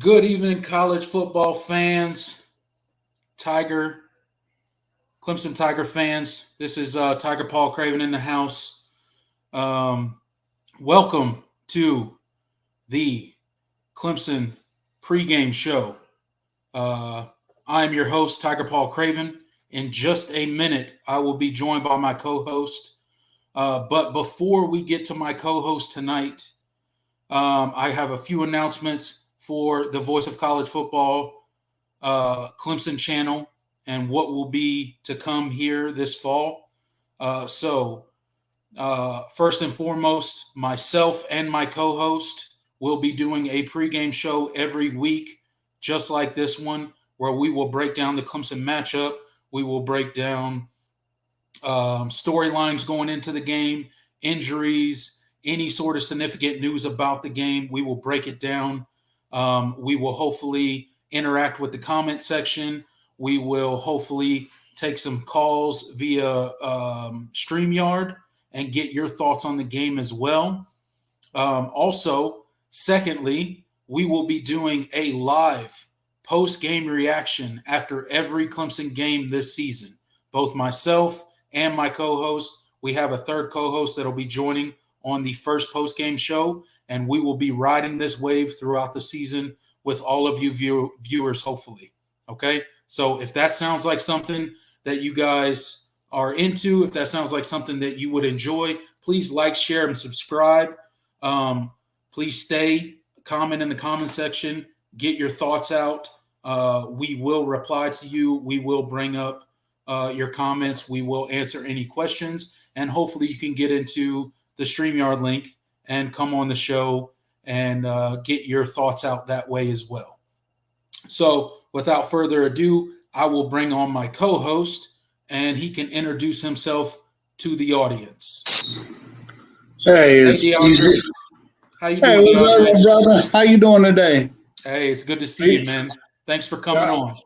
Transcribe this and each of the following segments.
Good evening, college football fans, Clemson Tiger fans. This is Tiger Paul Craven in the house. Welcome to the Clemson pregame show. I am your host, Tiger Paul Craven. In just a minute, I will be joined by my co-host. But before we get to my co-host tonight, I have a few announcements for the Voice of College Football Clemson channel and what will be to come here this fall. First and foremost, myself and my co-host will be doing a pregame show every week, just like this one, where we will break down the Clemson matchup. We will break down storylines going into the game, injuries, any sort of significant news about the game. We will break it down. We will hopefully interact with the comment section. We will hopefully take some calls via StreamYard and get your thoughts on the game as well. Secondly, we will be doing a live post-game reaction after every Clemson game this season. Both myself and my co-host, we have a third co-host that will be joining on the first post-game show, and we will be riding this wave throughout the season with all of you viewers, hopefully. Okay? So if that sounds like something that you guys are into, if that sounds like something that you would enjoy, please like, share, and subscribe. Please stay, comment in the comment section, get your thoughts out. We will reply to you. We will bring up your comments. We will answer any questions, and hopefully you can get into the StreamYard link and come on the show and get your thoughts out that way as well. So without further ado, I will bring on my co-host, and he can introduce himself to the audience. Hey, it's DeAndre. How you doing, what's DeAndre? up, brother? How you doing today? Hey, it's good to see you, man. Thanks for coming on.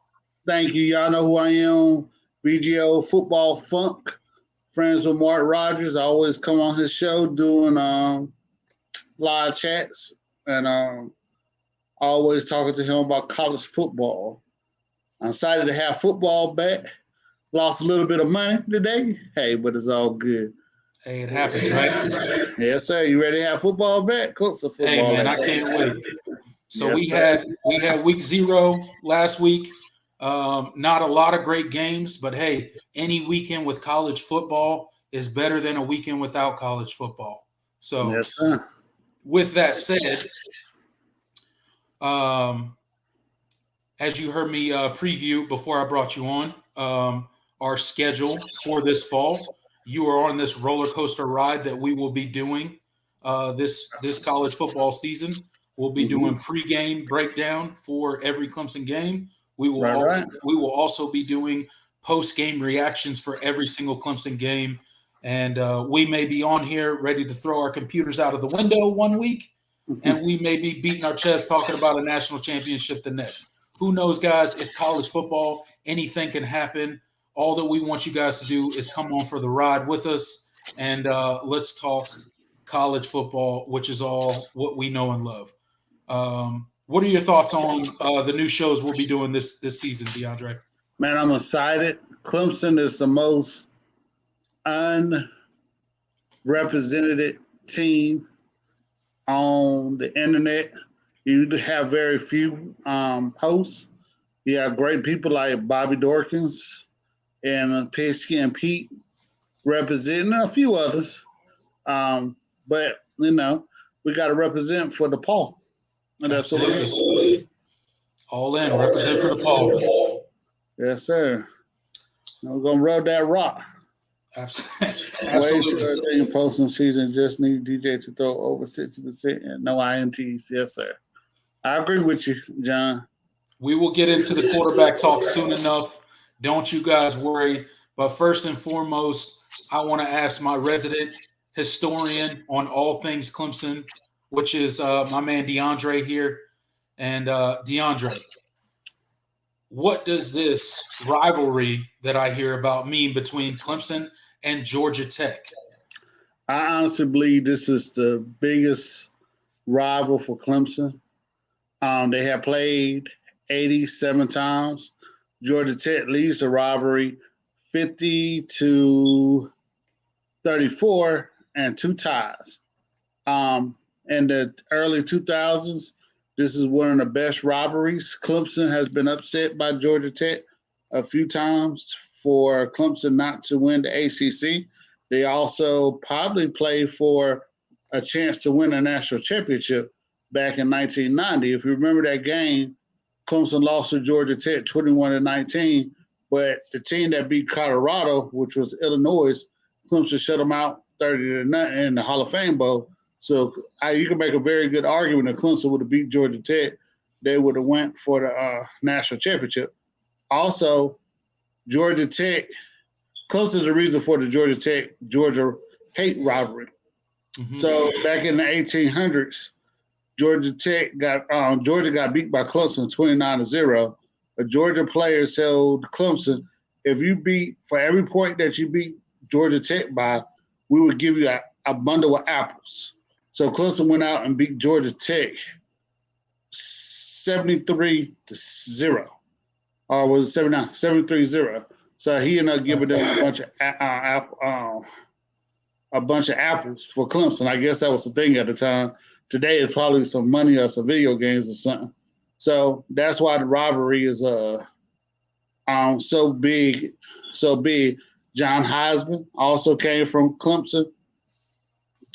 Thank you. Y'all know who I am. BGO Football Funk. Friends with Mark Rogers. I always come on his show doing live chats, and always talking to him about college football. I'm excited to have football back. Lost a little bit of money today. Hey, but it's all good. Hey, it happens, right? Yes, sir. You ready to have football back? Clemson football. Hey, man, I can't wait. So Yes, we had week 0 last week. Not a lot of great games, but hey, any weekend with college football is better than a weekend without college football. So, yes, sir. With that said, as you heard me preview before I brought you on, our schedule for this fall, you are on this roller coaster ride that we will be doing this college football season. We'll be doing pregame breakdown for every Clemson game. We will also be doing post-game reactions for every single Clemson game. And we may be on here ready to throw our computers out of the window one week, and we may be beating our chest talking about a national championship the next. Who knows, guys? It's college football. Anything can happen. All that we want you guys to do is come on for the ride with us, and let's talk college football, which is all what we know and love. What are your thoughts on the new shows we'll be doing this season, DeAndre? Man, I'm excited. Clemson is the most unrepresented team on the internet. You have very few hosts. You have great people like Bobby Dorkins and Pigskin Pete representing a few others. But, we got to represent for the Paul. And that's what it is. All in. Represent for the Paul. Yes, sir. We're going to rub that rock. Absolutely. Posting season just need DJ to throw over 60% and no INTs. Yes, sir. I agree with you, John. We will get into the quarterback talk soon enough. Don't you guys worry. But first and foremost, I want to ask my resident historian on all things Clemson, which is my man DeAndre here. And DeAndre, what does this rivalry that I hear about mean between Clemson and Georgia Tech? I honestly believe this is the biggest rival for Clemson. They have played 87 times. Georgia Tech leads the rivalry 50-34 and 2 ties. In the early 2000s, this is one of the best rivalries. Clemson has been upset by Georgia Tech a few times for Clemson not to win the ACC. They also probably played for a chance to win a national championship back in 1990. If you remember that game, Clemson lost to Georgia Tech 21-19, but the team that beat Colorado, which was Illinois, Clemson shut them out 30-0 in the Hall of Fame Bowl. So you can make a very good argument that Clemson would have beat Georgia Tech. They would have went for the national championship. Also, Georgia Tech, Clemson is the reason for the Georgia Tech-Georgia hate rivalry. Mm-hmm. So back in the 1800s, Georgia got beat by Clemson 29-0. The Georgia players told Clemson, for every point that you beat Georgia Tech by, we would give you a bundle of apples. So Clemson went out and beat Georgia Tech 73-0. Or was it 79? 73-0. So he ended up giving them a bunch of apples for Clemson. I guess that was the thing at the time. Today it's probably some money or some video games or something. So that's why the rivalry is so big. John Heisman also came from Clemson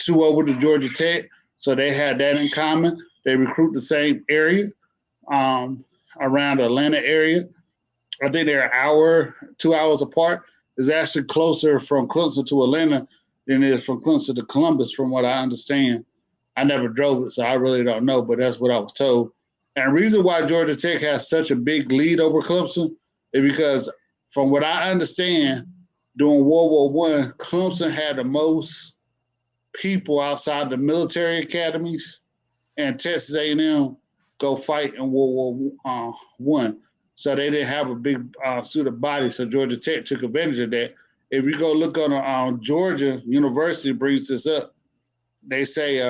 over to Georgia Tech. So they had that in common. They recruit the same area, around the Atlanta area. I think they're 2 hours apart. It's actually closer from Clemson to Atlanta than it is from Clemson to Columbus, from what I understand. I never drove it, so I really don't know, but that's what I was told. And the reason why Georgia Tech has such a big lead over Clemson is because, from what I understand, during World War I, Clemson had the most people outside the military academies, and Texas A&M go fight in World War I. So they didn't have a big suit of body, so Georgia Tech took advantage of that. If you go look on Georgia University brings this up. They say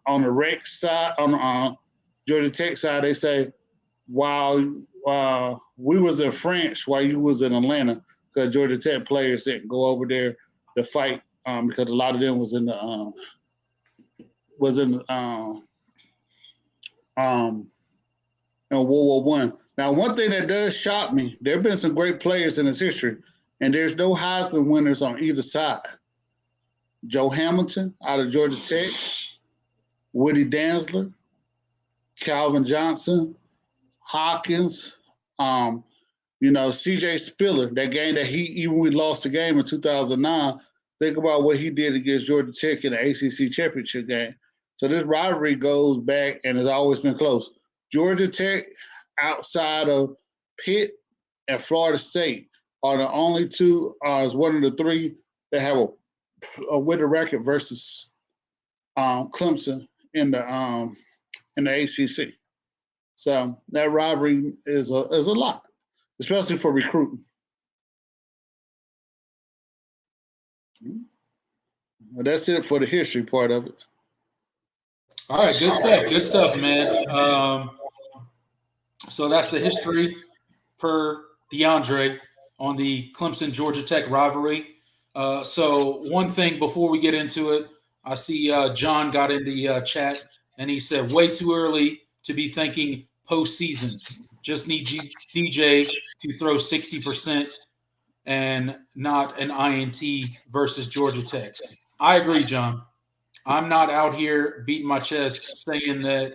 on the rec side, on Georgia Tech side, they say, while we was in France while you was in Atlanta, because Georgia Tech players didn't go over there to fight because a lot of them was in World War I. Now, one thing that does shock me, there have been some great players in this history, and there's no Heisman winners on either side. Joe Hamilton out of Georgia Tech, Woody Dantzler, Calvin Johnson, Hawkins, C.J. Spiller, that game that we lost the game in 2009. Think about what he did against Georgia Tech in the ACC championship game. So this rivalry goes back and has always been close. Georgia Tech, outside of Pitt and Florida State, are the only two, is one of the three that have a winning record versus Clemson in the ACC. So that rivalry is a lot, especially for recruiting. Well, that's it for the history part of it. All right, good stuff, man. So that's the history per DeAndre on the Clemson-Georgia Tech rivalry. So one thing before we get into it, I see John got in the chat, and he said, way too early to be thinking postseason. Just need DJ to throw 60% and not an INT versus Georgia Tech. I agree, John. I'm not out here beating my chest saying that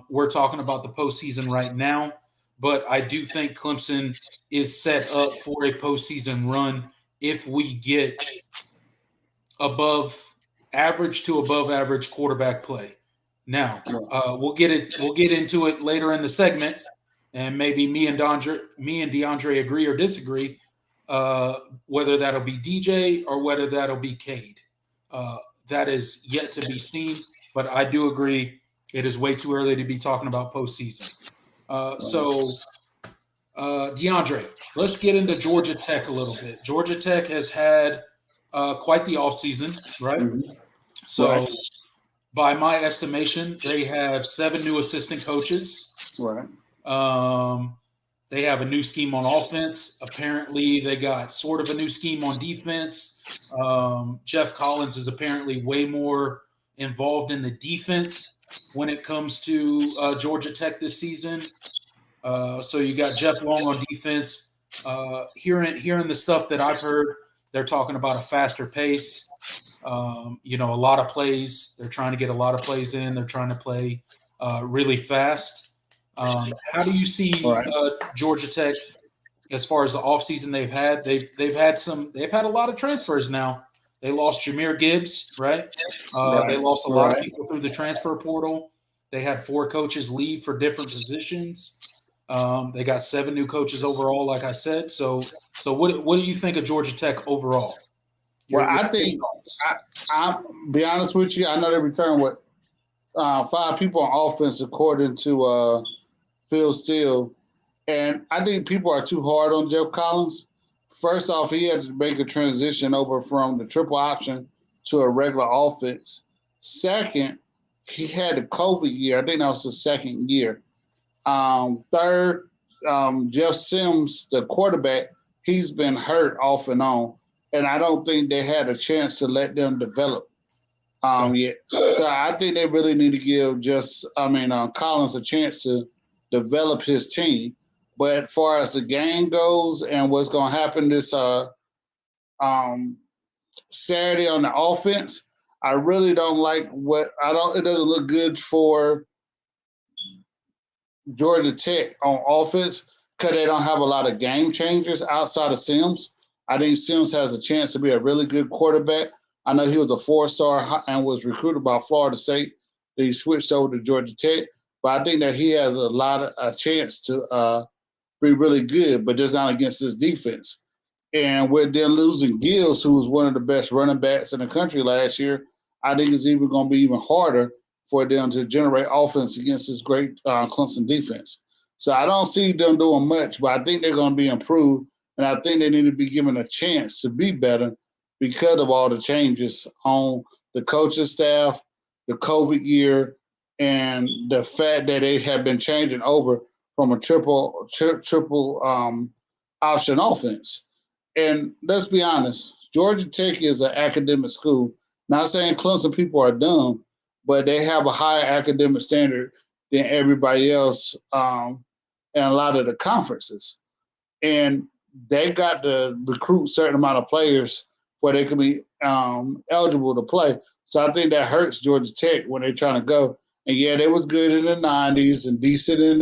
we're talking about the postseason right now, but I do think Clemson is set up for a postseason run if we get above average to above average quarterback play. Now, we'll get into it later in the segment, and maybe me and DeAndre agree or disagree, whether that'll be DJ or whether that'll be Cade. That is yet to be seen, but I do agree it is way too early to be talking about postseason. So, DeAndre, let's get into Georgia Tech a little bit. Georgia Tech has had quite the offseason, right? Mm-hmm. So by my estimation, they have 7 new assistant coaches. Right. They have a new scheme on offense. Apparently, they got sort of a new scheme on defense. Jeff Collins is apparently way more involved in the defense when it comes to Georgia Tech this season. So you got Jeff Long on defense. Hearing the stuff that I've heard, they're talking about a faster pace. A lot of plays. They're trying to get a lot of plays in. They're trying to play really fast. How do you see Georgia Tech as far as the offseason they've had? They've had a lot of transfers now. They lost Jahmyr Gibbs, right? They lost a lot of people through the transfer portal. They had 4 coaches leave for different positions. They got 7 new coaches overall, like I said. So what do you think of Georgia Tech overall? I think I'll be honest with you. I know they returned 5 people on offense, according to Phil Steele, and I think people are too hard on Jeff Collins. First off, he had to make a transition over from the triple option to a regular offense. Second, he had the COVID year. I think that was his second year. Third, Jeff Sims, the quarterback, he's been hurt off and on, and I don't think they had a chance to let them develop yet. So I think they really need to give Collins a chance to develop his team. But as far as the game goes and what's going to happen this Saturday on the offense, I really don't like it doesn't look good for Georgia Tech on offense because they don't have a lot of game changers outside of Sims. I think Sims has a chance to be a really good quarterback. I know he was a 4-star and was recruited by Florida State. He switched over to Georgia Tech. But I think that he has a chance to be really good, but just not against this defense. And with them losing Gills, who was one of the best running backs in the country last year, I think it's even going to be even harder for them to generate offense against this great Clemson defense. So I don't see them doing much, but I think they're going to be improved, and I think they need to be given a chance to be better because of all the changes on the coaching staff, the COVID year, and the fact that they have been changing over from a triple option offense. And let's be honest, Georgia Tech is an academic school. Not saying Clemson people are dumb, but they have a higher academic standard than everybody else in a lot of the conferences. And they got to recruit a certain amount of players where they can be eligible to play. So I think that hurts Georgia Tech when they're trying to go. And yeah, they was good in the 90s and decent in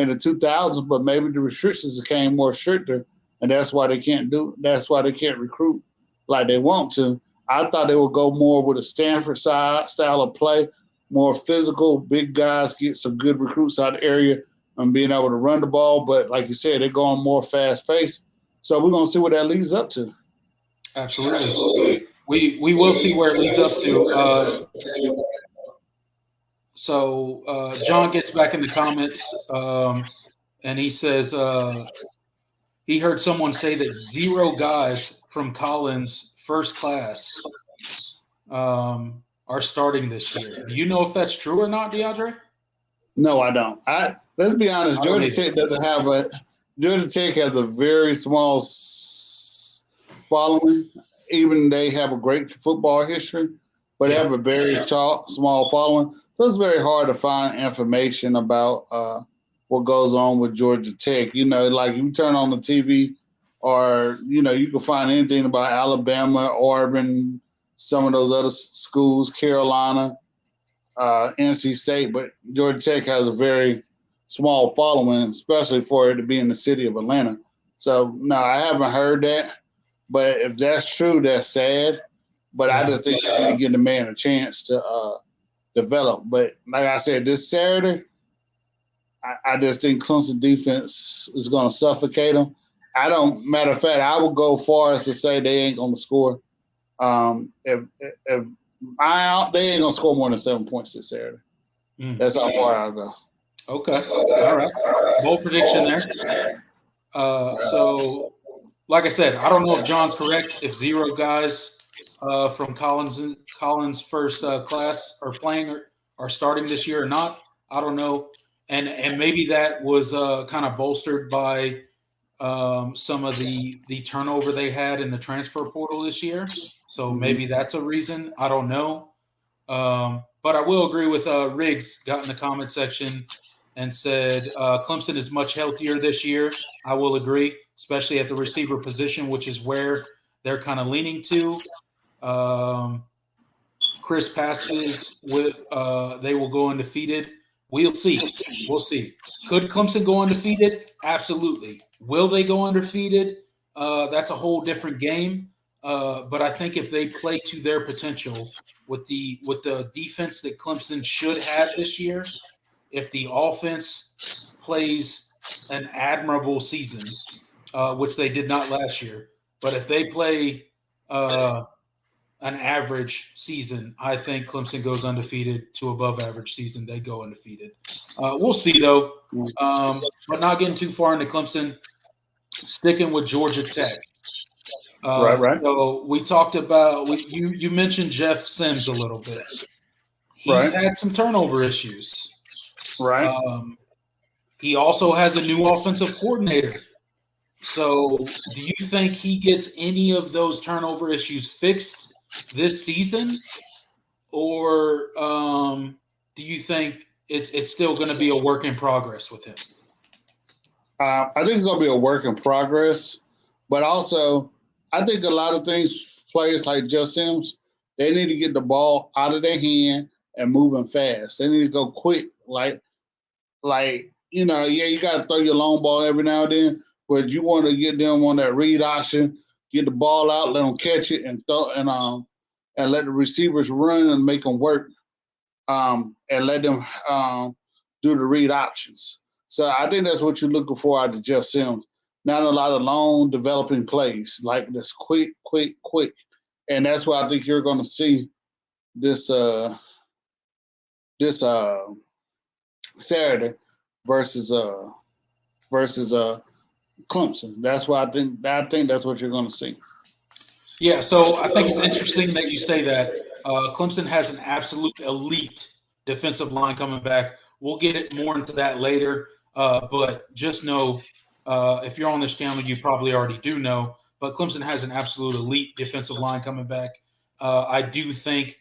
the 2000s, but maybe the restrictions became more stricter, and that's why they can't recruit like they want to. I thought they would go more with a Stanford style of play, more physical, big guys, get some good recruits out of the area and being able to run the ball. But like you said, they're going more fast paced. So we're going to see what that leads up to. Absolutely. We will see where it leads up to. So John gets back in the comments and he says he heard someone say that 0 guys from Collins' first class are starting this year. Do you know if that's true or not, DeAndre? No, I don't. Let's be honest. Georgia Tech has a very small following. Even they have a great football history, but they have a very small following. So it's very hard to find information about what goes on with Georgia Tech. You know, like you turn on the TV or, you know, you can find anything about Alabama, Auburn, some of those other schools, Carolina, NC State. But Georgia Tech has a very small following, especially for it to be in the city of Atlanta. So, no, I haven't heard that. But if that's true, that's sad. But I just think they need to give the man a chance to develop. But like I said, this Saturday, I just think Clemson defense is going to suffocate them. Matter of fact, I would go far as to say they ain't going to score. They ain't going to score more than 7 points this Saturday. That's how far I'll go. Okay. All right. Bold prediction there. So, like I said, I don't know if John's correct. If 0 guys from Collins' first class are playing or starting this year or not. I don't know, and maybe that was kind of bolstered by some of the turnover they had in the transfer portal this year. So maybe that's a reason. I don't know. But I will agree with Riggs got in the comment section and said Clemson is much healthier this year. I will agree, especially at the receiver position, which is where they're kind of leaning to. Chris passes with they will go undefeated. We'll see. We'll see. Could Clemson go undefeated? Absolutely. Will they go undefeated? That's a whole different game. But I think if they play to their potential with the defense that Clemson should have this year, if the offense plays an admirable season, which they did not last year, but if they play an average season, I think Clemson goes undefeated. To above average season, they go undefeated. We'll see, though. But not getting too far into Clemson, sticking with Georgia Tech. Right. So we talked about you mentioned Jeff Sims a little bit. He's had some turnover issues. Right. He also has a new offensive coordinator. So do you think he gets any of those turnover issues fixed this season? Or do you think it's still going to be a work in progress with him? I think it's going to be a work in progress. But also, I think a lot of things, players like Jeff Sims, they need to get the ball out of their hand and moving fast. They need to go quick. You got to throw your long ball every now and then, but you want to get them on that read option, get the ball out, let them catch it, and throw and let the receivers run and make them work, and let them do the read options. So I think that's what you're looking for out of Jeff Sims. Not a lot of long developing plays, like this quick. And that's what I think you're going to see this Saturday versus Clemson. That's what I think that's what you're going to see. Yeah, so I think it's interesting that you say that. Clemson has an absolute elite defensive line coming back. We'll get it more into that later, but just know if you're on this channel, you probably already do know, but Clemson has an absolute elite defensive line coming back. I do think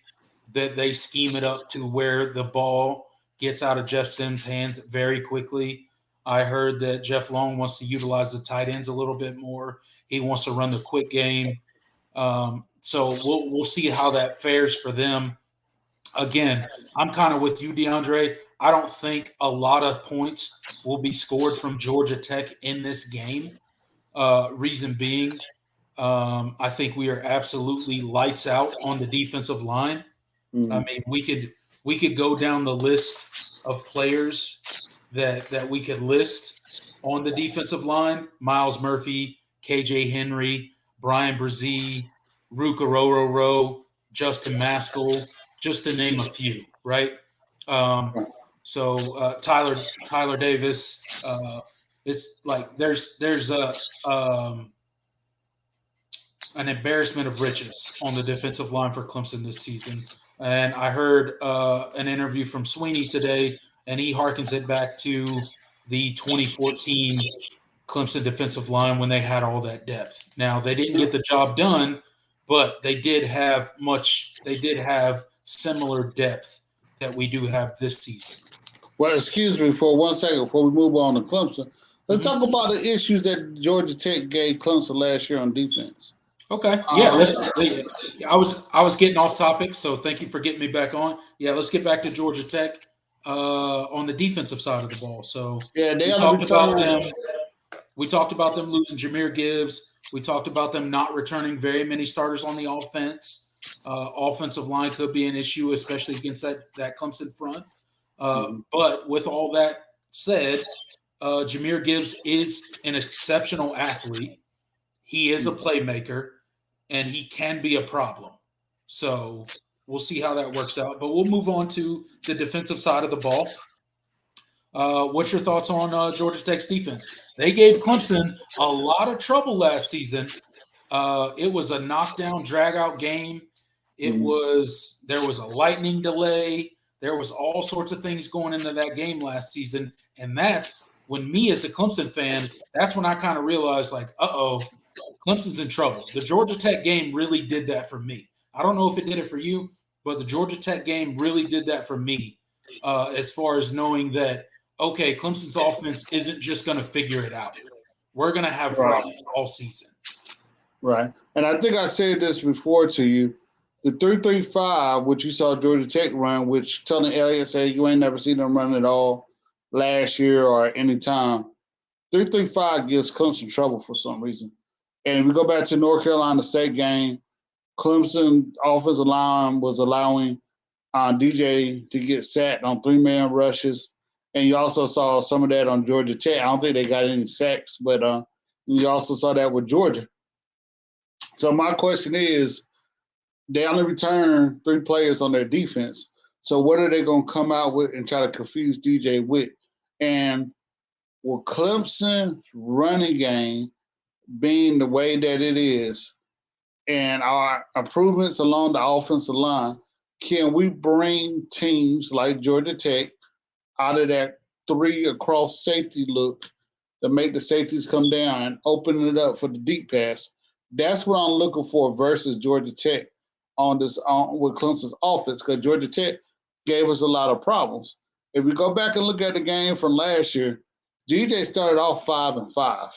that they scheme it up to where the ball gets out of Jeff Sims' hands very quickly. I heard that Jeff Long wants to utilize the tight ends a little bit more. He wants to run the quick game. So we'll see how that fares for them. Again, I'm kind of with you, DeAndre. I don't think a lot of points will be scored from Georgia Tech in this game. Reason being, I think we are absolutely lights out on the defensive line. I mean, we could go down the list of players that we could list on the defensive line: Miles Murphy, KJ Henry, Brian Brzee, Ruka Rororo, Justin Maskell, just to name a few, right? So Tyler Davis. It's like there's an embarrassment of riches on the defensive line for Clemson this season. And I heard an interview from Sweeney today, and he harkens it back to the 2014 Clemson defensive line when they had all that depth. Now, they didn't get the job done, but they did have similar depth that we do have this season. Well, excuse me for 1 second before we move on to Clemson. Let's talk about the issues that Georgia Tech gave Clemson last year on defense. Okay. Yeah. I was getting off topic, so thank you for getting me back on. Yeah, let's get back to Georgia Tech on the defensive side of the ball. So yeah, we talked about them. We talked about them losing Jahmyr Gibbs. We talked about them not returning very many starters on the offense. Offensive line could be an issue, especially against that Clemson front. But with all that said, Jahmyr Gibbs is an exceptional athlete. He is a playmaker, and he can be a problem. So we'll see how that works out. But we'll move on to the defensive side of the ball. What's your thoughts on Georgia Tech's defense? They gave Clemson a lot of trouble last season, It was a knockdown, drag-out game. There was a lightning delay. There was all sorts of things going into that game last season, and that's when me as a Clemson fan, that's when I kind of realized, like, Clemson's in trouble. The Georgia Tech game really did that for me. I don't know if it did it for you, but the Georgia Tech game really did that for me, as far as knowing that, okay, Clemson's offense isn't just going to figure it out. We're going to have problems all season. Right. And I think I said this before to you. The 3-3-5, which you saw Georgia Tech run, which Tony Elliott said you ain't never seen them run at all last year or any time. 3-3-5 gives Clemson trouble for some reason. And if we go back to North Carolina State game, Clemson offensive line was allowing DJ to get sacked on 3-man rushes. And you also saw some of that on Georgia Tech. I don't think they got any sacks, but you also saw that with Georgia. So my question is, they only return 3 players on their defense. So what are they going to come out with and try to confuse DJ with? And will Clemson's running game being the way that it is and our improvements along the offensive line, can we bring teams like Georgia Tech out of that 3 across safety look to make the safeties come down and open it up for the deep pass? That's what I'm looking for versus Georgia Tech with Clemson's offense, because Georgia Tech gave us a lot of problems. If we go back and look at the game from last year, DJ started off 5-5.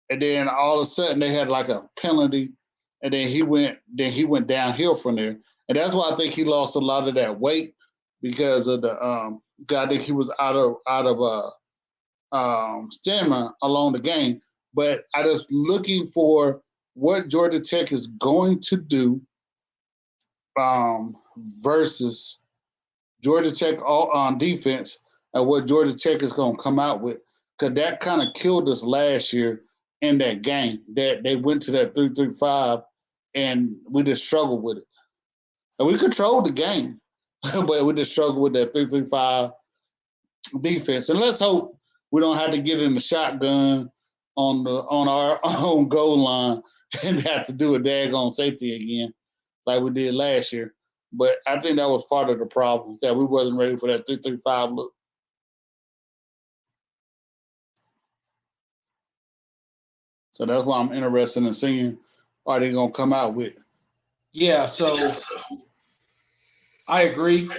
And then all of a sudden they had like a penalty, and then he went downhill from there. And that's why I think he lost a lot of that weight, because of the I think he was out of stamina along the game. But I just looking for what Georgia Tech is going to do versus Georgia Tech on defense, and what Georgia Tech is going to come out with. Because that kind of killed us last year in that game. That they went to that 3-3-5, and we just struggled with it. And we controlled the game, but we just struggled with that 3-3-5 defense. And let's hope we don't have to get in the shotgun on our own goal line and have to do a daggone safety again like we did last year. But I think that was part of the problem, that we wasn't ready for that 3-3-5 look. So that's why I'm interested in seeing what they going to come out with. Yeah, so I agree.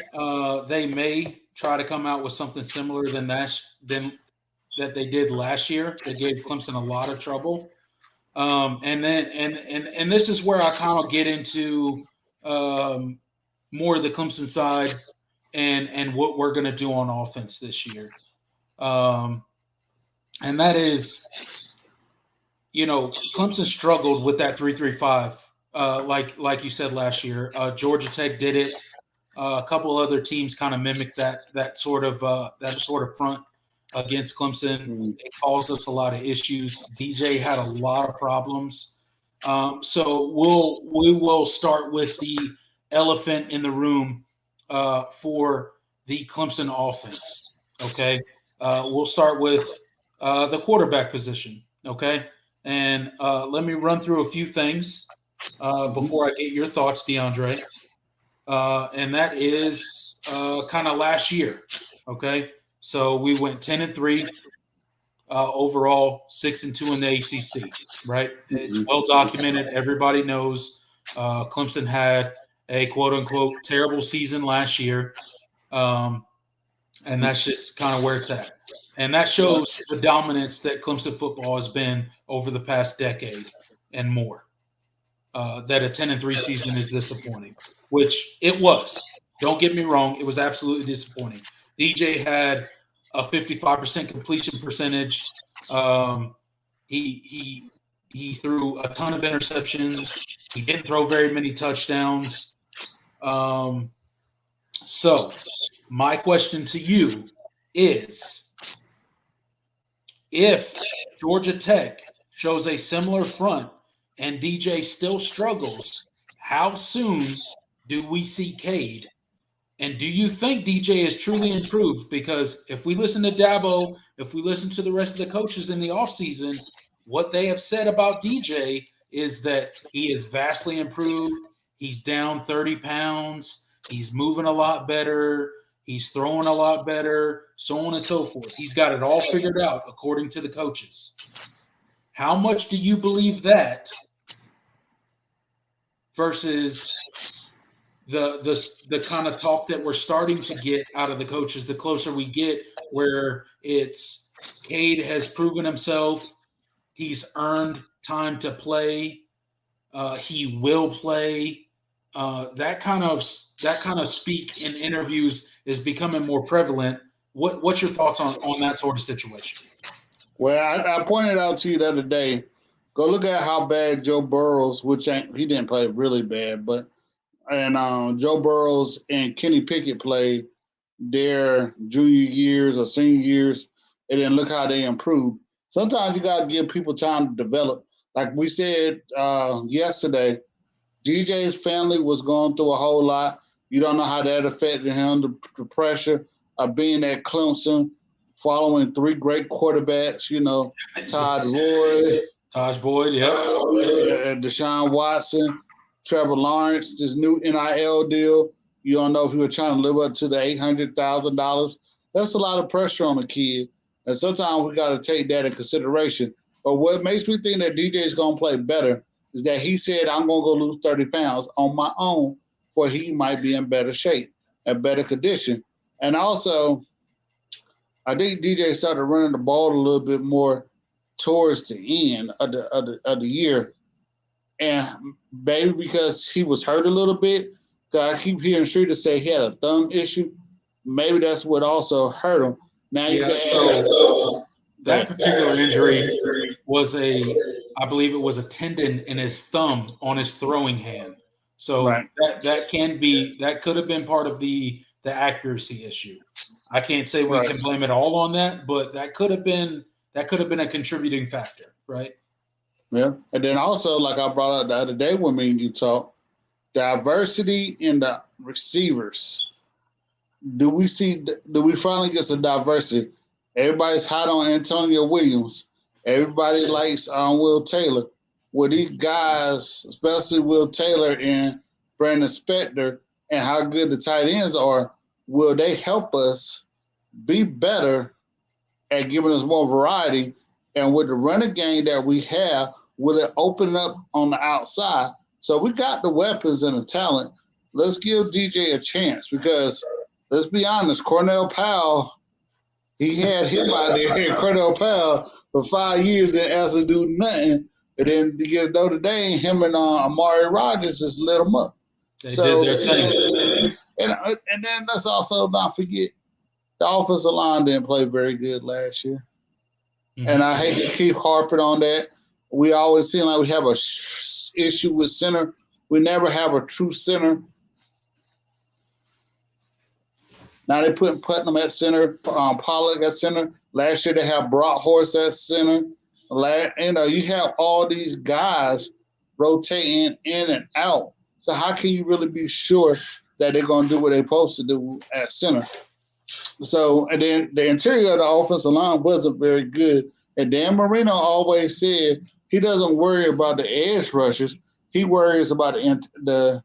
They may try to come out with something similar than that they did last year. They gave Clemson a lot of trouble. And this is where I kind of get into more of the Clemson side and what we're going to do on offense this year. And that is, Clemson struggled with that 3-3-5, like you said last year. Georgia Tech did it. A couple other teams kind of mimicked that sort of front against Clemson. It caused us a lot of issues. DJ had a lot of problems. So we will start with the elephant in the room for the Clemson offense. Okay, we'll start with the quarterback position. Okay, and let me run through a few things before I get your thoughts, DeAndre. And that is kind of last year. Okay, so we went 10-3 overall, 6-2 in the ACC. Right, it's well documented. Everybody knows Clemson had a quote unquote terrible season last year, and that's just kind of where it's at. And that shows the dominance that Clemson football has been over the past decade and more. That a 10-3 season is disappointing, which it was. Don't get me wrong; it was absolutely disappointing. DJ had a 55% completion percentage. He threw a ton of interceptions. He didn't throw very many touchdowns. So my question to you is, if Georgia Tech shows a similar front and DJ still struggles, how soon do we see Cade? And do you think DJ is truly improved? Because if we listen to Dabo, if we listen to the rest of the coaches in the offseason, what they have said about DJ is that he is vastly improved. He's down 30 pounds. He's moving a lot better. He's throwing a lot better, so on and so forth. He's got it all figured out according to the coaches. How much do you believe that versus the kind of talk that we're starting to get out of the coaches the closer we get, where it's Cade has proven himself, he's earned time to play, he will play. That kind of speak in interviews is becoming more prevalent. What's your thoughts on that sort of situation? Well, I pointed out to you the other day, go look at how bad Joe Burrows, he didn't play really bad, but Joe Burrows and Kenny Pickett played their junior years or senior years, and then look how they improved. Sometimes you got to give people time to develop. Like we said yesterday, DJ's family was going through a whole lot. You don't know how that affected him, the pressure of being at Clemson, following three great quarterbacks, Taj Boyd, yeah. Deshaun Watson, Trevor Lawrence, this new NIL deal. You don't know if he was trying to live up to the $800,000. That's a lot of pressure on a kid. And sometimes we got to take that in consideration. But what makes me think that DJ is going to play better is that he said, I'm going to go lose 30 pounds on my own, for he might be in better shape and better condition. And also, I think DJ started running the ball a little bit more towards the end of the year. And maybe because he was hurt a little bit, because I keep hearing Streeter say he had a thumb issue. Maybe that's what also hurt him. Now that particular injury was I believe it was a tendon in his thumb on his throwing hand. So right. that could have been part of the accuracy issue. I can't say we can blame it all on that, but that could have been a contributing factor, right? Yeah. And then also, like I brought up the other day when me and you talked, diversity in the receivers. Do we finally get some diversity? Everybody's hot on Antonio Williams. Everybody likes Will Taylor. Well, these guys, especially Will Taylor and Brandon Spector, and how good the tight ends are, will they help us be better at giving us more variety? And with the running game that we have, will it open up on the outside? So we got the weapons and the talent. Let's give DJ a chance, because let's be honest, Cornell Powell, he had him out there, Cornell Powell, for 5 years and asked to do nothing. And then against Notre Dame, him and Amari Rodgers just lit him up. They did their thing. And then let's also not forget, the offensive line didn't play very good last year. Mm-hmm. And I hate to keep harping on that. We always seem like we have a issue with center. We never have a true center. Now they're putting Putnam at center, Pollock at center. Last year they have Brockhorst at center. You have all these guys rotating in and out. So how can you really be sure that they're going to do what they're supposed to do at center? So, and then the interior of the offensive line wasn't very good. And Dan Marino always said he doesn't worry about the edge rushers. He worries about the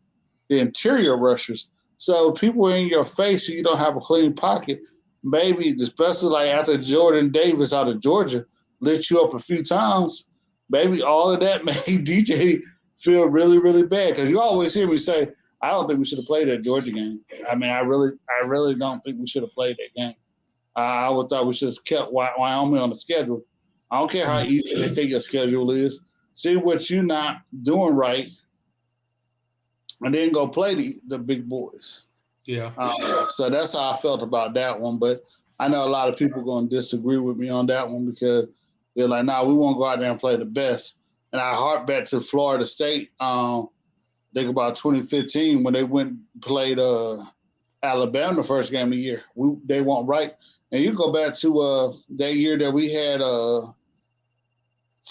interior rushers. So people are in your face and you don't have a clean pocket. Maybe, especially like after Jordan Davis out of Georgia lit you up a few times, maybe all of that made DJ feel really, really bad. Because you always hear me say, I don't think we should have played that Georgia game. I mean, I really don't think we should have played that game. I would thought we should have kept Wyoming on the schedule. I don't care how easy they say your schedule is. See what you're not doing right, and then go play the big boys. Yeah. So that's how I felt about that one. But I know a lot of people are going to disagree with me on that one, because they're like, we won't go out there and play the best. And I hark back to Florida State. Think about 2015 when they went and played Alabama the first game of the year. They weren't right. And you go back to that year that we had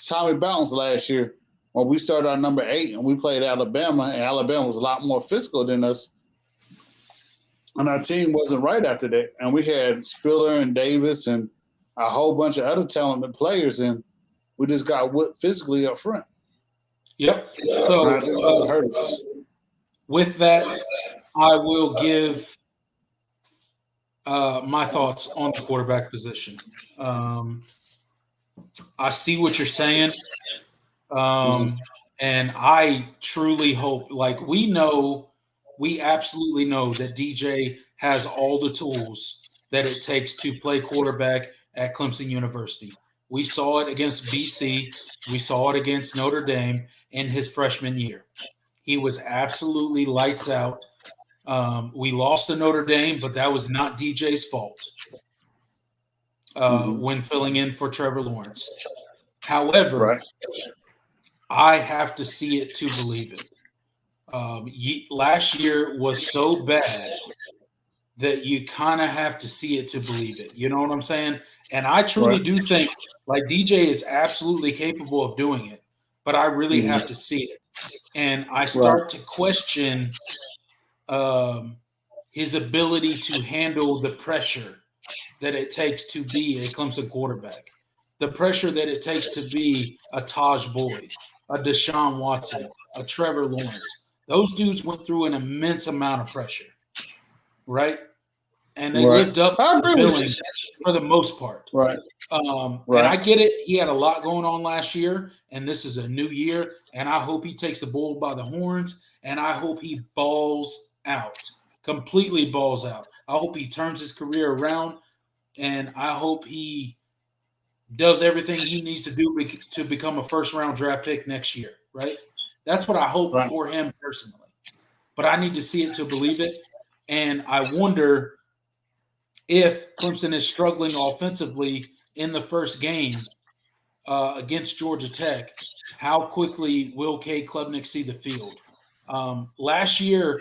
Tommy Bounce last year, when we started our number 8 and we played Alabama, and Alabama was a lot more physical than us. And our team wasn't right after that. And we had Spiller and Davis and a whole bunch of other talented players, and we just got whipped physically up front. Yep. So with that, I will give my thoughts on the quarterback position. I see what you're saying. And I truly hope, like, we absolutely know that DJ has all the tools that it takes to play quarterback at Clemson University. We saw it against BC. We saw it against Notre Dame in his freshman year. He was absolutely lights out. We lost to Notre Dame, but that was not DJ's fault when filling in for Trevor Lawrence. However, I have to see it to believe it. Last year was so bad that you kind of have to see it to believe it. You know what I'm saying? And I truly do think, like, DJ is absolutely capable of doing it, but I really have to see it. And I start to question his ability to handle the pressure that it takes to be a Clemson quarterback, the pressure that it takes to be a Taj Boyd, a Deshaun Watson, a Trevor Lawrence. Those dudes went through an immense amount of pressure, right? And they lived up to the billing for the most part. And I get it. He had a lot going on last year, and this is a new year. And I hope he takes the bull by the horns, and I hope he balls out, completely balls out. I hope he turns his career around, and I hope he does everything he needs to do to become a first-round draft pick next year, right? That's what I hope for him personally. But I need to see it to believe it. And I wonder if Clemson is struggling offensively in the first game against Georgia Tech, how quickly will Cade Klubnik see the field? Last year,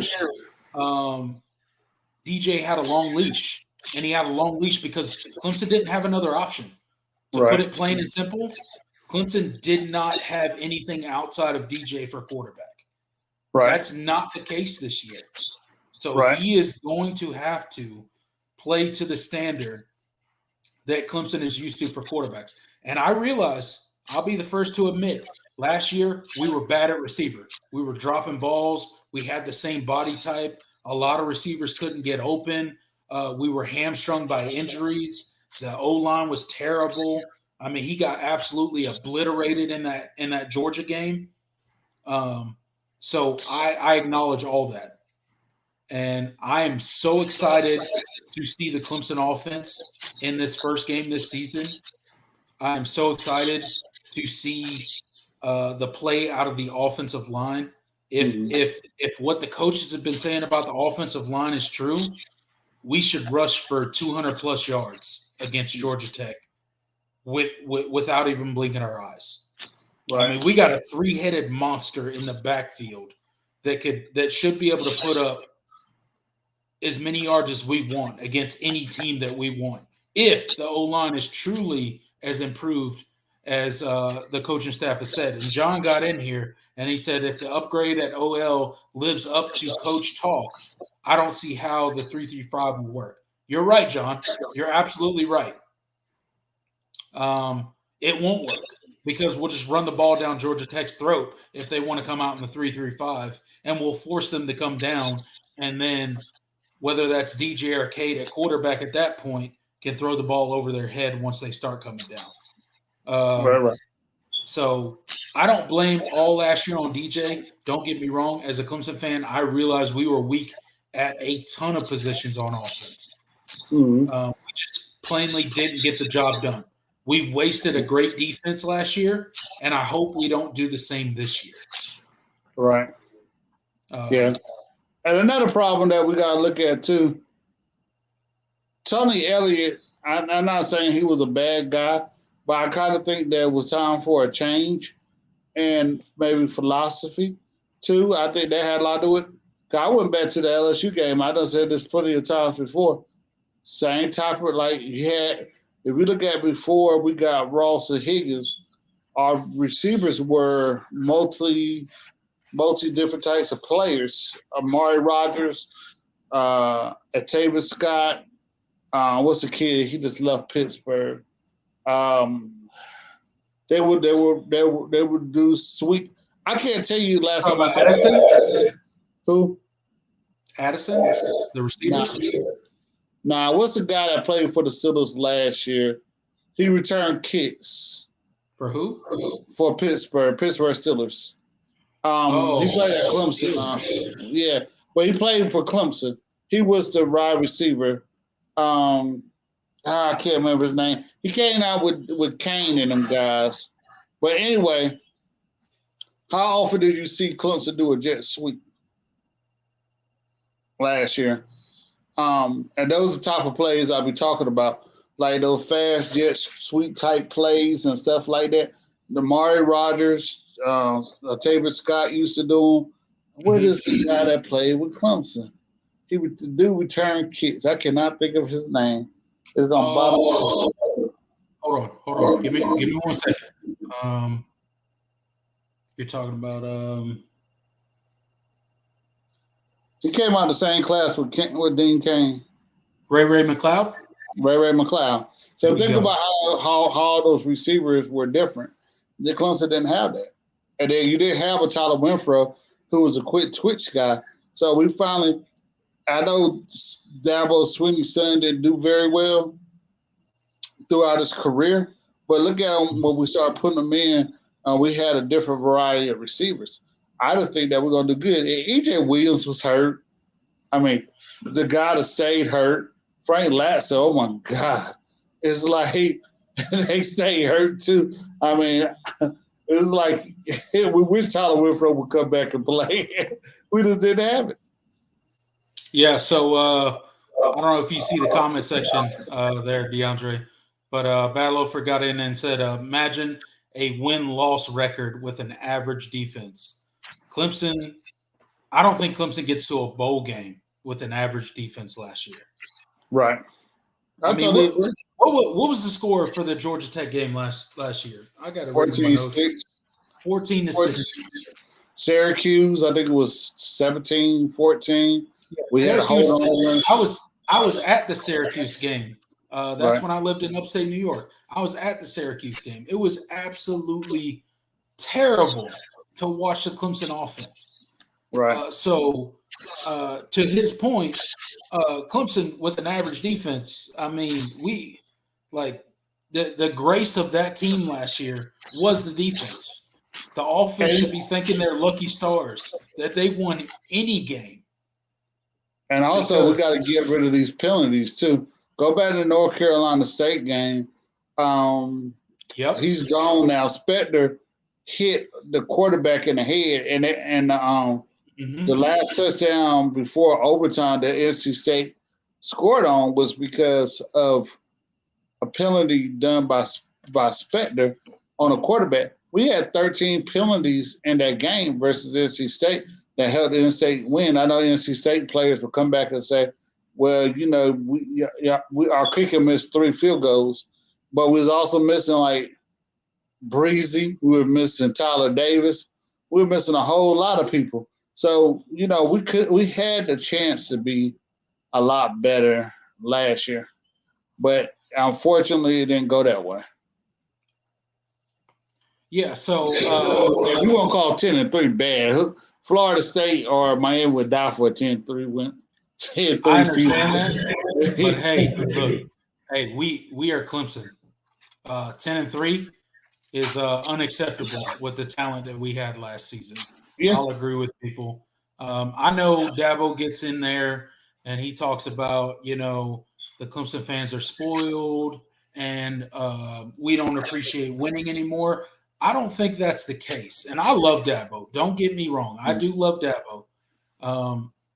DJ had a long leash, and he had a long leash because Clemson didn't have another option. To put it plain and simple, Clemson did not have anything outside of DJ for quarterback. That's not the case this year. So he is going to have to play to the standard that Clemson is used to for quarterbacks. And I realize, I'll be the first to admit, last year we were bad at receiver. We were dropping balls. We had the same body type. A lot of receivers couldn't get open. We were hamstrung by injuries. The O-line was terrible. I mean, he got absolutely obliterated in that Georgia game. So I acknowledge all that. And I am so excited to see the Clemson offense in this first game this season. I am so excited to see the play out of the offensive line. If what the coaches have been saying about the offensive line is true, we should rush for 200-plus yards against Georgia Tech without even blinking our eyes. I mean, we got a three-headed monster in the backfield that should be able to put up as many yards as we want against any team that we want, if the O-line is truly as improved as the coaching staff has said. And John got in here, and he said if the upgrade at OL lives up to coach talk, I don't see how the 3-3-5 will work. You're right, John. You're absolutely right. It won't work because we'll just run the ball down Georgia Tech's throat if they want to come out in the 3-3-5, and we'll force them to come down, and then whether that's DJ or Cade at quarterback at that point can throw the ball over their head once they start coming down. So I don't blame all last year on DJ. Don't get me wrong. As a Clemson fan, I realized we were weak at a ton of positions on offense. We just plainly didn't get the job done. We wasted a great defense last year, and I hope we don't do the same this year. Yeah. And another problem that we got to look at, too, Tony Elliott, I'm not saying he was a bad guy, but I kind of think there was time for a change and maybe philosophy, too. I think that had a lot to do with it. I went back to the LSU game. I done said this plenty of times before. Same type of, like, you had – if we look at before we got Ross and Higgins, our receivers were multi different types of players. Amari Rodgers, Atavis Scott, what's the kid? He just left Pittsburgh. They would do sweep. I can't tell you last Talking time I about saw Addison? who. Addison, the receiver. Nah, what's the guy that played for the Steelers last year? He returned kicks For who? for Pittsburgh Steelers. He played at Clemson. Yeah, but he played for Clemson. He was the wide receiver. I can't remember his name. He came out with Kane and them guys. But anyway, how often did you see Clemson do a jet sweep last year? And those are the type of plays I'll be talking about, like those fast jet sweep type plays and stuff like that. The Mari Rogers, Taylor Scott used to do them. What is the guy that played with Clemson? He would do return kicks. I cannot think of his name. It's gonna bother me. Hold on. Give me 1 second. You're talking about He came out of the same class with Dean Cain. Ray McLeod. Ray McLeod. So think about how those receivers were different. The Clemson didn't have that. And then you didn't have a Tyler Winfro who was a quick twitch guy. So we finally, I know Dabo Swinney's son didn't do very well throughout his career, but look at him when we started putting them in. We had a different variety of receivers. I just think that we're going to do good. E.J. Williams was hurt. I mean, the guy that stayed hurt, Frank Latzo, oh my God. It's like they stay hurt too. I mean, it's like we wish Tyler Winfro would come back and play. We just didn't have it. Yeah, so I don't know if you see the comment section there, DeAndre, but Bad Loafer got in and said, imagine a win-loss record with an average defense. Clemson, I don't think Clemson gets to a bowl game with an average defense last year. Right. I mean, what was the score for the Georgia Tech game last year? I got it written in my notes. 14-6. Syracuse, I think it was 17-14. We had a hold on. I was at the Syracuse game. That's when I lived in upstate New York. I was at the Syracuse game. It was absolutely terrible to watch the Clemson offense. Right. So to his point, Clemson with an average defense, I mean, we like the grace of that team last year was the defense. The offense should be thanking their lucky stars that they won any game. And also, we got to get rid of these penalties too. Go back to the North Carolina State game. He's gone now. Spector hit the quarterback in the head, and the last touchdown before overtime that NC State scored on was because of a penalty done by Spector on a quarterback. We had 13 penalties in that game versus NC State that helped NC State win. I know NC State players will come back and say, well, you know, our kicker missed 3 field goals, but we was also missing like Breezy. We were missing Tyler Davis. We were missing a whole lot of people. So, you know, we had the chance to be a lot better last year, but unfortunately it didn't go that way. Yeah, so if you want to call 10-3 bad, Florida State or Miami would die for a 10-3 win. 10-3 I understand that, but hey, look, hey, we are Clemson. 10-3 is unacceptable with the talent that we had last season. Yeah. I'll agree with people. I know Dabo gets in there and he talks about, you know, the Clemson fans are spoiled and we don't appreciate winning anymore. I don't think that's the case. And I love Dabo. Don't get me wrong. I do love Dabo.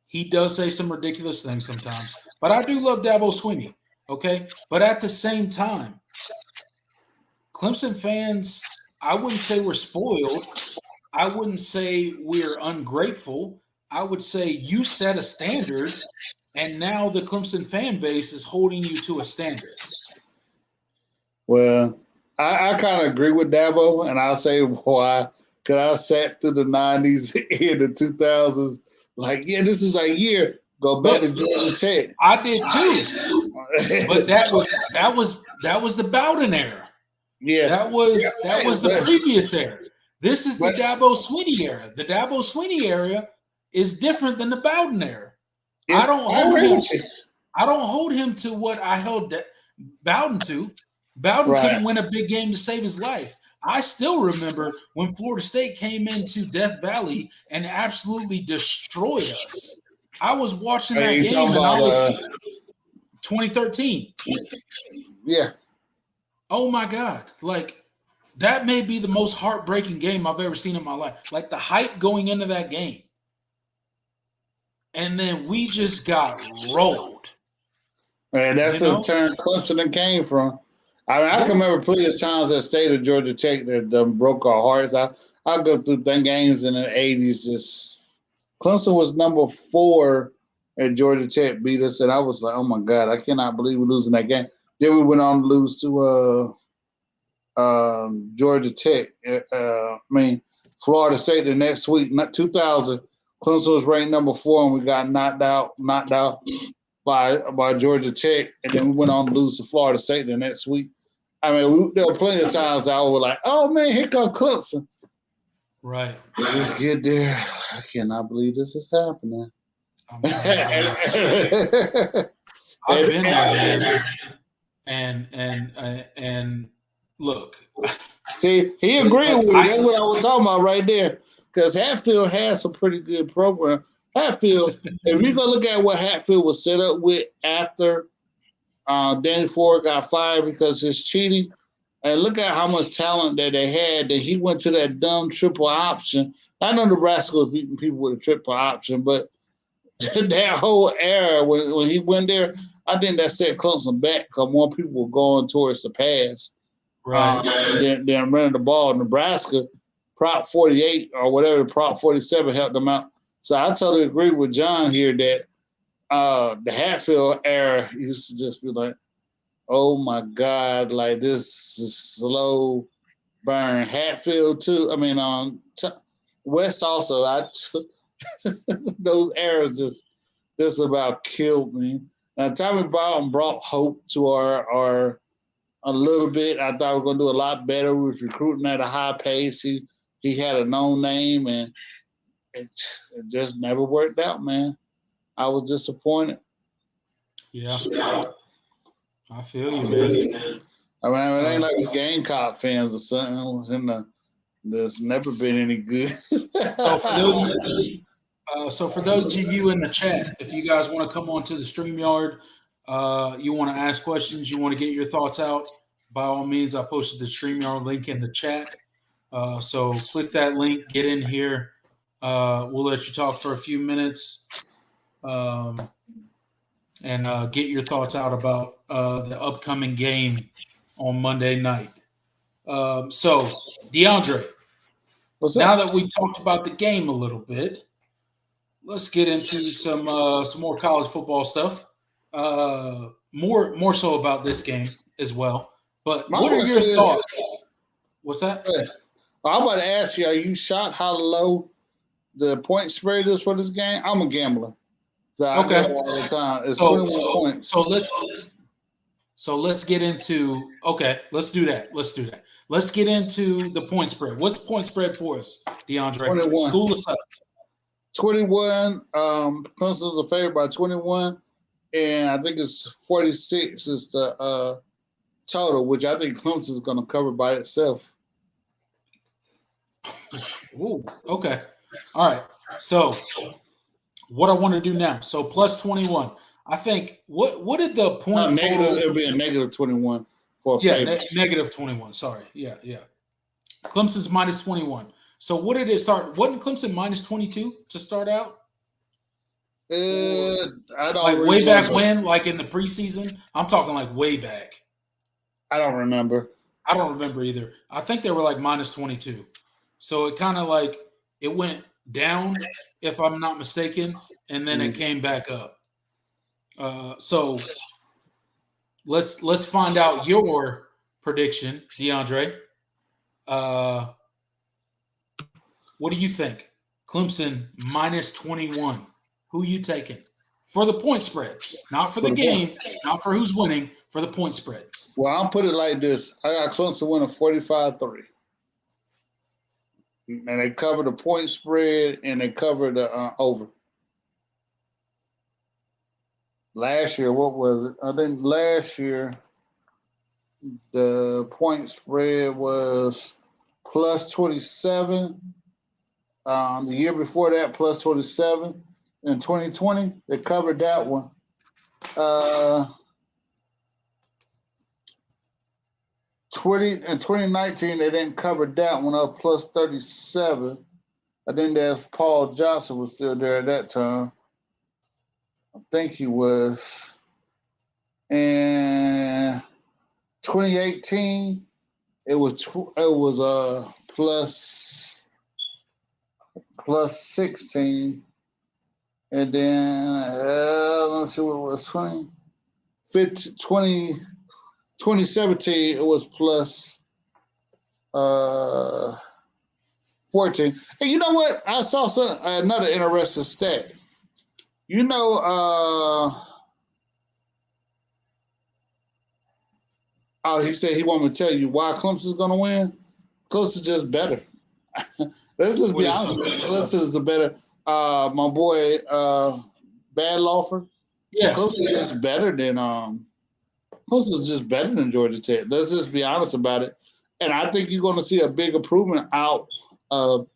He does say some ridiculous things sometimes, but I do love Dabo Swinney. Okay. But at the same time, Clemson fans, I wouldn't say we're spoiled. I wouldn't say we're ungrateful. I would say you set a standard, and now the Clemson fan base is holding you to a standard. Well, I kind of agree with Dabo, and I'll say why. Because I sat through the 90s and the 2000s like, yeah, this is our year. Go back to Georgia Tech. I did too. But that was the Bowden era. Yeah. That was the previous era. This is the Dabo Swinney era. The Dabo Swinney era is different than the Bowden era. Yeah, I don't I hold agree him. with you. I don't hold him to what I held Bowden to. Bowden Right. couldn't win a big game to save his life. I still remember when Florida State came into Death Valley and absolutely destroyed us. I was watching that You game, talking and I was about 2013. yeah. Oh my God! Like that may be the most heartbreaking game I've ever seen in my life. Like the hype going into that game, and then we just got rolled. And that's You the know? turn Clemson came from. I mean, I Yeah. can remember plenty of times at State of Georgia Tech that broke our hearts. I go through them games in the 80s. Just Clemson was number 4 at Georgia Tech, beat us, and I was like, oh my God, I cannot believe we're losing that game. Then we went on to lose to Georgia Tech. Florida State the next week, not 2000. Clemson was ranked number 4, and we got knocked out by Georgia Tech, and then we went on to lose to Florida State the next week. I mean, there were plenty of times I was like, "Oh man, here comes Clemson." Right. Just get there. I cannot believe this is happening. I'm trying to tell you. I've been there, man. And look. See, he agreed with me. That's what I was talking about right there. Because Hatfield has a pretty good program. Hatfield, if you go look at what Hatfield was set up with after Danny Ford got fired because of his cheating, and look at how much talent that they had, that he went to that dumb triple option. I know Nebraska was beating people with a triple option, but that whole era when he went there, I think that set Clemson back because more people were going towards the pass. Right. Than running the ball. Nebraska, Prop 48 or whatever, Prop 47 helped them out. So I totally agree with John here that the Hatfield era used to just be like, oh my God, like this is slow burn. Hatfield too. I mean, West also. Those eras just about killed me. Now Tommy Bowden brought hope to our a little bit. I thought we were going to do a lot better. We was recruiting at a high pace. He had a known name, and it just never worked out, man. I was disappointed. Yeah. I feel you, man. I mean, it ain't like we Gamecock fans or something. There's never been any good. So for those of you in the chat, if you guys want to come on to the StreamYard, you want to ask questions, you want to get your thoughts out, by all means, I posted the StreamYard link in the chat. So click that link, get in here. We'll let you talk for a few minutes and get your thoughts out about the upcoming game on Monday night. So, DeAndre, now that we've talked about the game a little bit, let's get into some more college football stuff. More so about this game as well. But what are your thoughts? What's that? I'm about to ask you, are you shocked how low the point spread is for this game? I'm a gambler. So I go all the time. It's 21 points. So let's get into let's do that. Let's get into the point spread. What's the point spread for us, DeAndre? 21. School us up. 21. Clemson's a favorite by 21. And I think it's 46 is the total, which I think Clemson's going to cover by itself. Ooh, okay. All right. So what I want to do now. So plus 21. I think what did the point total? It'll be a negative 21 for a favorite. Negative 21. Sorry. Yeah. Clemson's minus 21. So what did it start? Wasn't Clemson minus 22 to start out? I don't like way back when, like in the preseason. I'm talking like way back. I don't remember. I don't remember either. I think they were like minus 22. So it kind of like it went down, if I'm not mistaken, and then it came back up. So let's find out your prediction, DeAndre. What do you think? Clemson minus 21. Who you taking? For the point spread. Not for the game, not for who's winning, for the point spread. Well, I'll put it like this. I got Clemson winning 45-3. And they covered the point spread and they covered the over. Last year, what was it? I think last year the point spread was plus 27. The year before that, plus 27. In 2020, they covered that one. 2019, they didn't cover that one up, plus 37. I think that Paul Johnson was still there at that time. I think he was. And 2018, it was plus 16. And then let me see what it was 2017, it was plus 14. And you know what? I saw another interesting stat. You know, he said he wanted me to tell you why Clemson's going to win. Clemson's just better. Let's just be honest. Clemson is a better. My boy, Bad Lawfer. Yeah, Clemson is better than Clemson's just better than Georgia Tech. Let's just be honest about it. And I think you're going to see a big improvement out of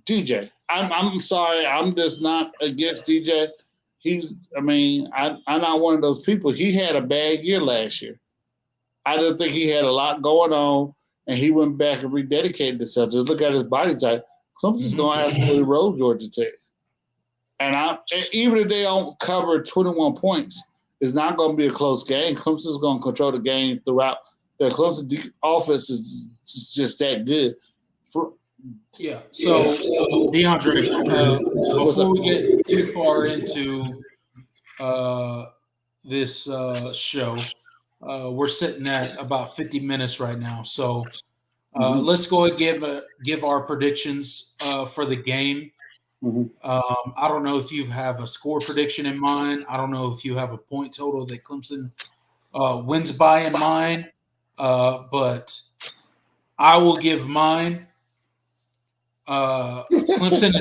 DJ. I'm sorry, I'm just not against DJ. I'm not one of those people. He had a bad year last year. I just think he had a lot going on, and he went back and rededicated himself. Just look at his body type. Clemson's going to absolutely roll Georgia Tech. And even if they don't cover 21 points, it's not going to be a close game. Clemson's going to control the game throughout. The Clemson offense is just that good. So, DeAndre, before we get too far into this show, we're sitting at about 50 minutes right now. So let's go and give our predictions for the game. I don't know if you have a score prediction in mind. I don't know if you have a point total that Clemson wins by in mind. But I will give mine. Clemson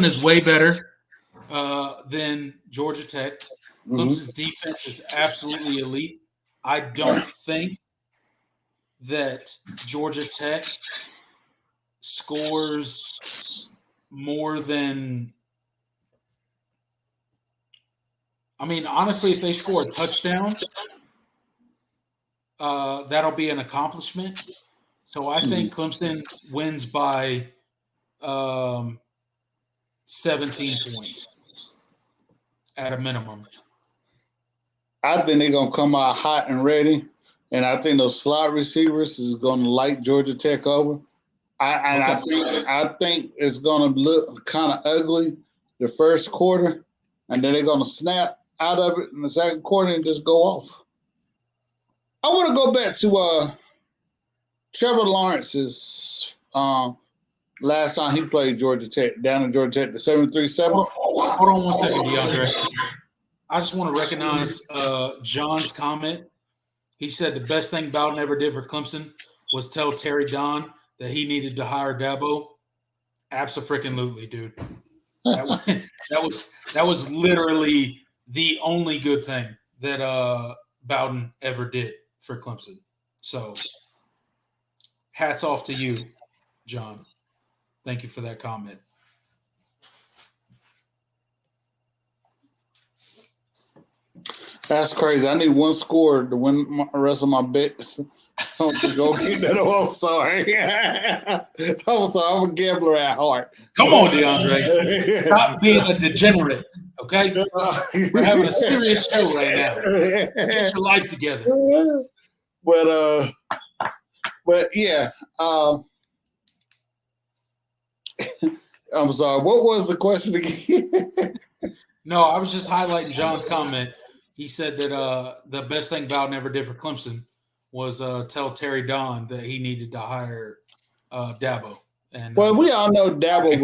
is way better than Georgia Tech. Clemson's defense is absolutely elite. I don't think that Georgia Tech scores more than. I mean, honestly, if they score a touchdown, that'll be an accomplishment. So I think Clemson wins by 17 points at a minimum. I think they're going to come out hot and ready, and I think those slot receivers is going to light Georgia Tech over. I think it's going to look kind of ugly the first quarter, and then they're going to snap out of it in the second quarter and just go off. I want to go back to Trevor Lawrence's last time he played Georgia Tech, down in Georgia Tech, the 7-3-7. Hold on 1 second, DeAndre. I just want to recognize John's comment. He said the best thing Bowden ever did for Clemson was tell Terry Don that he needed to hire Dabo. Abso-freaking-lutely, dude. That was literally the only good thing that Bowden ever did for Clemson. So hats off to you, John. Thank you for that comment. That's crazy. I need one score to win the rest of my bets. Go keep that. I'm sorry. I'm sorry. I'm a gambler at heart. Come on, DeAndre. Stop being a degenerate, okay? We're having a serious show right now. Get your life together. But yeah. I'm sorry. What was the question again? No, I was just highlighting John's comment. He said that the best thing Bowden ever did for Clemson was tell Terry Don that he needed to hire Dabo. And we all know Dabo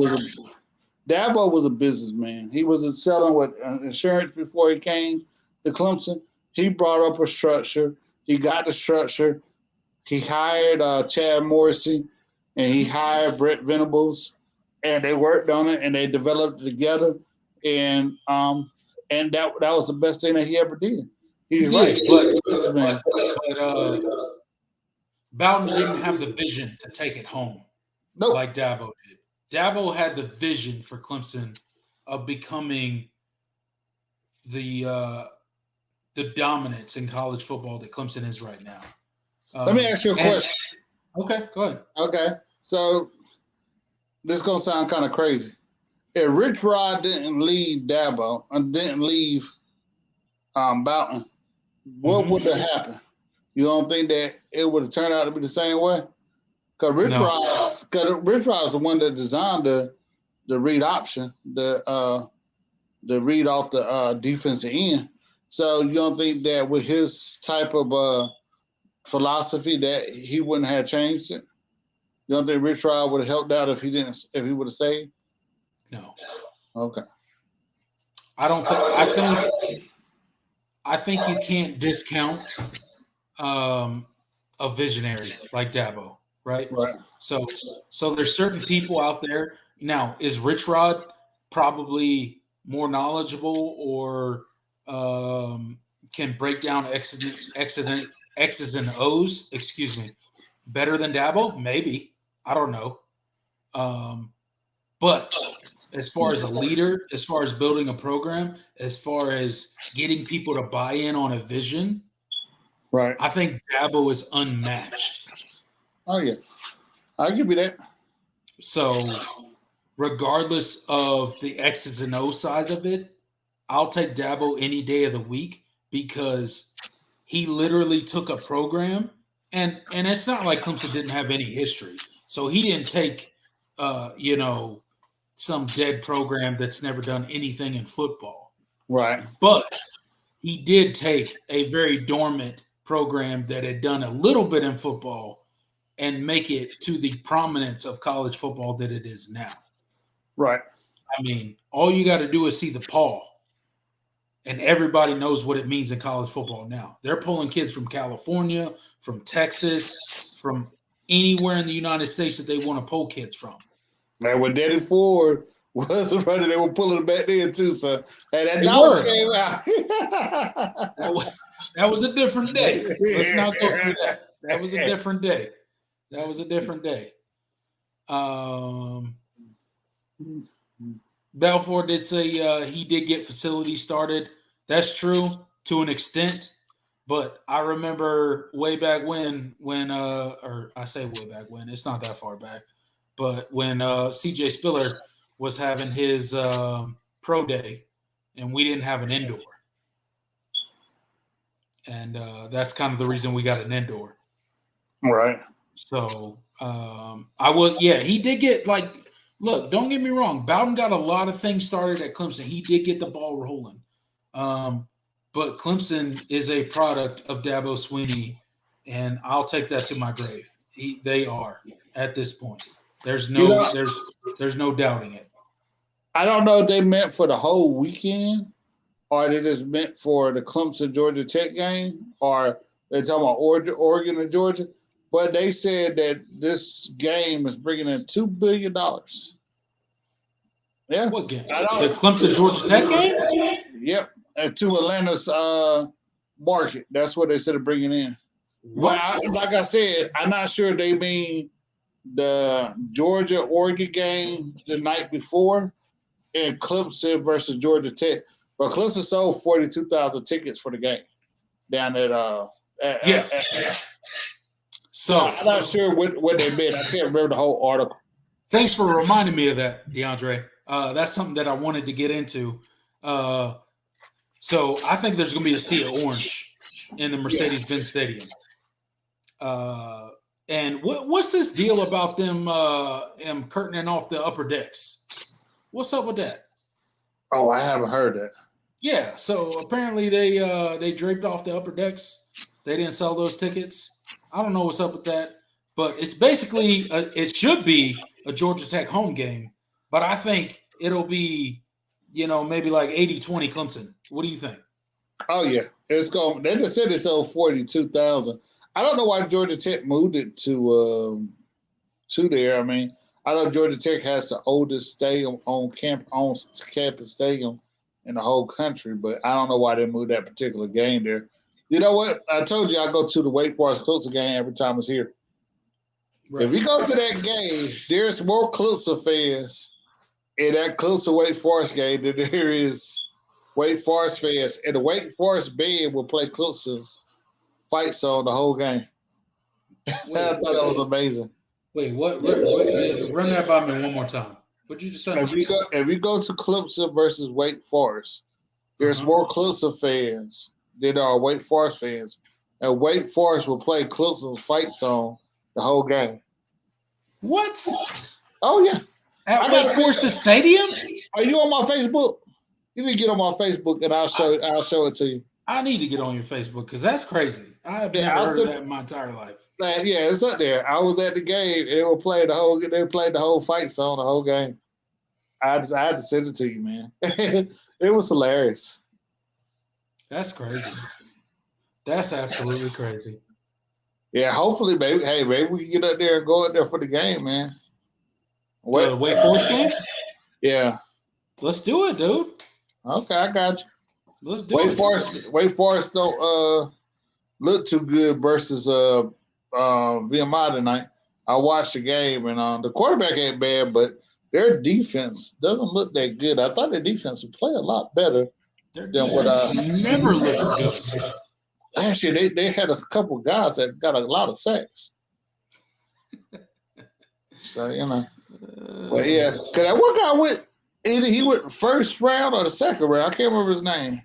was a businessman. He was selling with insurance before he came to Clemson. He brought up a structure. He got the structure. He hired Chad Morrissey. and he hired Brett Venables, and they worked on it and they developed it together, and that was the best thing that he ever did. He's right, but Bowden didn't have the vision to take it home nope. like Dabo did. Dabo had the vision for Clemson of becoming the dominance in college football that Clemson is right now. Let me ask you a question. Okay, go ahead. Okay, so this is gonna sound kind of crazy. If Rich Rod didn't leave Dabo and didn't leave Bowden, what would have happened? You don't think that it would have turned out to be the same way? Because Rich Rod is the one that designed the read option, the read off the defensive end. So you don't think that with his type of philosophy that he wouldn't have changed it? You don't think Rich Rod would have helped out if he would have stayed? No. Okay. I think you can't discount a visionary like Dabo, right? Right. So there's certain people out there. Now, is Rich Rod probably more knowledgeable or can break down X's and O's, better than Dabo? Maybe. I don't know. But as far as a leader, as far as building a program, as far as getting people to buy in on a vision, right, I think Dabo is unmatched. Oh, yeah. I'll give you that. So regardless of the X's and O's side of it, I'll take Dabo any day of the week because he literally took a program, and it's not like Clemson didn't have any history. So he didn't take, some dead program that's never done anything in football. Right. But he did take a very dormant program that had done a little bit in football and make it to the prominence of college football that it is now. Right. I mean, all you got to do is see the Paul, and everybody knows what it means in college football now. They're pulling kids from California, from Texas, from anywhere in the United States that they want to pull kids from. Man, when Daddy Ford was running, they were pulling it back then too, so and that dog came out. That was a different day. Let's not go through that. That was a different day. Balfour did say he did get facilities started. That's true to an extent, but I remember way back when or I say way back when, it's not that far back, but when CJ Spiller was having his pro day and we didn't have an indoor. And that's kind of the reason we got an indoor. Right. So he did get look, don't get me wrong. Bowden got a lot of things started at Clemson. He did get the ball rolling. But Clemson is a product of Dabo Swinney, and I'll take that to my grave. They are at this point. There's no doubting it. I don't know if they meant for the whole weekend, or they just meant for the Clemson Georgia Tech game, or they're talking about Oregon and Georgia. But they said that this game is bringing in $2 billion. Yeah. What game? The Clemson Georgia Tech game? Yep. To Atlanta's market. That's what they said of bringing in. What? Well, like I said, I'm not sure they mean the Georgia-Oregon game the night before and Clemson versus Georgia Tech. But Clemson sold 42,000 tickets for the game down at So I'm not sure what they meant. I can't remember the whole article. Thanks for reminding me of that, DeAndre. That's something that I wanted to get into. So I think there's going to be a sea of orange in the Mercedes-Benz Stadium. And what's this deal about them curtaining off the upper decks? What's up with that? Oh, I haven't heard that. Yeah, so apparently they draped off the upper decks. They didn't sell those tickets. I don't know what's up with that, but it's basically it should be a Georgia Tech home game, but I think it'll be maybe like 80-20 Clemson. What do you think? Oh yeah, it's going. They just said it sold 42,000. I don't know why Georgia Tech moved it to to there. I mean, I know Georgia Tech has the oldest stadium on campus stadium in the whole country, but I don't know why they moved that particular game there. You know what? I told you I go to the Wake Forest Clemson game every time it's here. Right. If you go to that game, there's more Clemson fans in that Clemson Wake Forest game than there is Wake Forest fans. And the Wake Forest band will play Clemson's fight song the whole game. I thought that was amazing. Wait, what? Run that by me one more time. What'd you just say? If you go to Clemson versus Wake Forest, there's more Clemson fans than there are Wake Forest fans. And Wake Forest will play Clemson's fight song the whole game. What? Oh, yeah. At Wake Forest Stadium? Are you on my Facebook? You need to get on my Facebook and I'll show it to you. I need to get on your Facebook because that's crazy. I've never heard of that in my entire life. Yeah, it's up there. I was at the game and they played the whole fight song the whole game. I had to send it to you, man. It was hilarious. That's crazy. That's absolutely crazy. Yeah, hopefully, maybe we can get up there and go up there for the game, man. The Wake Forest game? Yeah. Let's do it, dude. Okay, I got you. Let's do it. Wake Forest don't look too good versus VMI tonight. I watched the game, and the quarterback ain't bad, but their defense doesn't look that good. I thought their defense would play a lot better than what never looks good. Actually, they had a couple guys that got a lot of sacks. So, you know. But, yeah. Because that one guy went, either he went first round or the second round. I can't remember his name.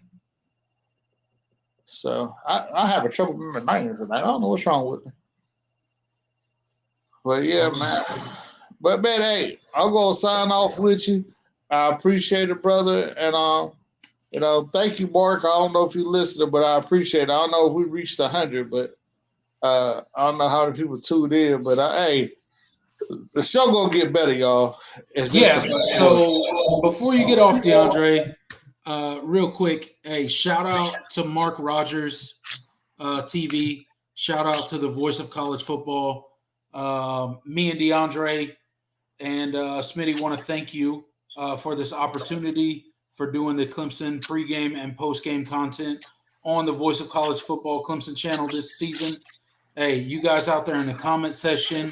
So, I have a trouble remembering names tonight. I don't know what's wrong with me. But, yeah, man. But, man, hey, I'm going to sign off with you. I appreciate it, brother. And, thank you, Mark. I don't know if you listened, but I appreciate it. I don't know if we reached 100, but I don't know how many people tuned in. But, hey, the show going to get better, y'all. So before you get off, DeAndre, real quick, hey, shout out to Mark Rogers TV. Shout out to the voice of college football. Me and DeAndre and Smitty want to thank you for this opportunity for doing the Clemson pregame and postgame content on the Voice of College Football Clemson channel this season. Hey, you guys out there in the comment section,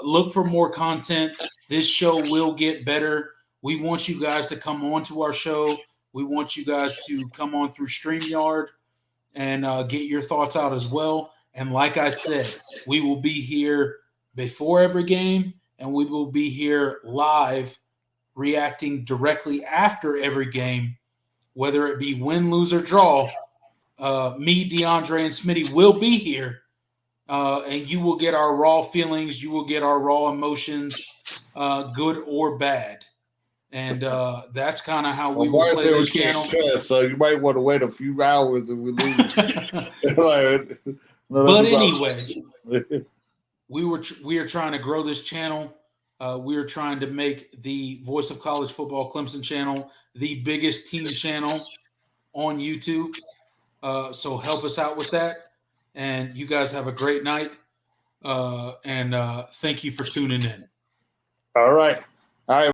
look for more content. This show will get better. We want you guys to come on to our show. We want you guys to come on through StreamYard and get your thoughts out as well. And like I said, we will be here before every game, and we will be here live reacting directly after every game, whether it be win, lose, or draw. Me, DeAndre, and Smitty will be here, and you will get our raw feelings. You will get our raw emotions, good or bad. And that's kind of how we will play this channel. So you might want to wait a few hours if we lose. But anyway, we are trying to grow this channel. We are trying to make the Voice of College Football Clemson channel the biggest team channel on YouTube. So help us out with that. And you guys have a great night. And thank you for tuning in. All right.